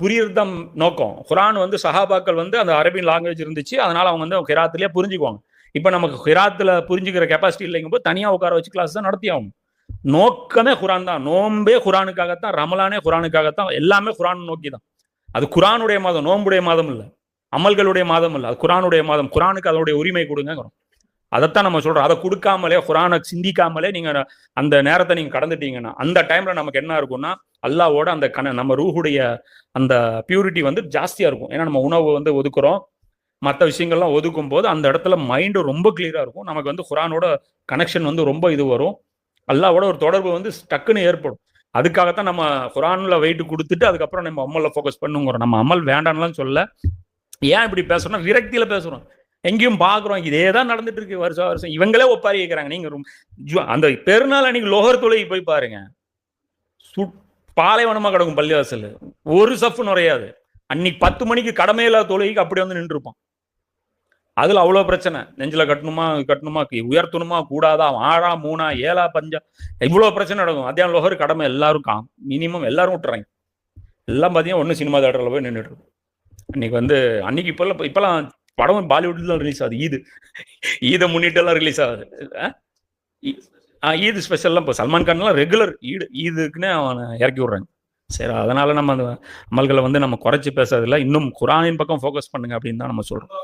புரியறது தான் நோக்கம். குரான் வந்து சஹாபாக்கள் வந்து அந்த அரபின் லாங்குவேஜ் இருந்துச்சு, அதனால அவங்க வந்து கிராத்திலேயே புரிஞ்சுக்குவாங்க. இப்போ நமக்கு கிராத்தில் புரிஞ்சுக்கிற கெப்பாசிட்டி இல்லைங்கும்போது தனியாக உட்கார வச்சு கிளாஸ் தான் நடத்தி ஆகணும். நோக்கமே குரான் தான். நோம்பே குரானுக்காகத்தான், ரமலானே குரானுக்காகத்தான், எல்லாமே குரான் நோக்கி தான். அது குரானுடைய மாதம், நோம்புடைய மாதம் இல்லை, அமல்களுடைய மாதம் இல்லை, அது குரானுடைய மாதம். குரானுக்கு அதனுடைய உரிமை கொடுங்க. அதைத்தான் நம்ம சொல்றோம். அதை கொடுக்காமலே, குரானை சிந்திக்காமலே நீங்க அந்த நேரத்தை நீங்க கடந்துட்டீங்கன்னா அந்த டைம்ல நமக்கு என்ன இருக்கும்னா அல்லாவோட அந்த நம்ம ரூஹுடைய அந்த பியூரிட்டி வந்து ஜாஸ்தியா இருக்கும். ஏன்னா நம்ம உணவு வந்து ஒதுக்குறோம், மற்ற விஷயங்கள்லாம் ஒதுக்கும் போது அந்த இடத்துல மைண்டு ரொம்ப கிளியரா இருக்கும். நமக்கு வந்து குரானோட கனெக்ஷன் வந்து ரொம்ப இது வரும், அல்லாவோட ஒரு தொடர்பு வந்து டக்குன்னு ஏற்படும். அதுக்காகத்தான் நம்ம குரான்ல வெயிட் கொடுத்துட்டு அதுக்கப்புறம் நம்ம அமல்ல ஃபோக்கஸ் பண்ணுங்கிறோம். நம்ம அமல் வேண்டாம்லாம் சொல்ல. ஏன் இப்படி பேசுறோம்னா விரக்தியில பேசுறோம். எங்கேயும் பாக்குறோம் இதே தான் நடந்துட்டு இருக்கு வருஷம் வருஷம். இவங்களே ஒப்பாரி கேட்கறாங்க. நீங்க அந்த பெருநாள் அன்னைக்கு லோகர் தொழுகை போய் பாருங்க, பாலைவனமா கிடக்கும் பள்ளிவாசல், ஒரு சஃப் நுழையாது. அன்னைக்கு 10 மணிக்கு கடமையில்லாத தொழுகைக்கு அப்படி வந்து நின்று இருப்பான். அதுல அவ்வளவு பிரச்சனை. நெஞ்சில கட்டணுமா உயர்த்தணுமா கூடாதா, 6ஆ 3ஆ 7ஆ 5ஆ இவ்வளவு பிரச்சனை நடக்கும். மத்தியானம் லோகர் கடமை எல்லாரும் மினிமம் எல்லாரும் விட்டுறாங்க. எல்லாம் பாத்தீங்கன்னா ஒண்ணு சினிமா தியேட்டர்ல போய் நின்றுட்டு இருக்கும். அன்னைக்கு வந்து அன்னைக்கு இப்பெல்லாம் படம் பாலிவுட்ல ரிலீஸ் ஆகுது. ஈதை முன்னிட்டு எல்லாம் ரிலீஸ் ஆகுது. ஈது ஸ்பெஷல்லாம் இப்போ சல்மான் கான்லாம் ரெகுலர் ஈதுக்குன்னு அவனை இறக்கி விடுறாங்க. சரி, அதனால நம்ம அந்த அமல்களை வந்து நம்ம குறைச்சி பேசுறதில்ல, இன்னும் குரானின் பக்கம் ஃபோக்கஸ் பண்ணுங்க அப்படின்னு தான் நம்ம சொல்றோம்.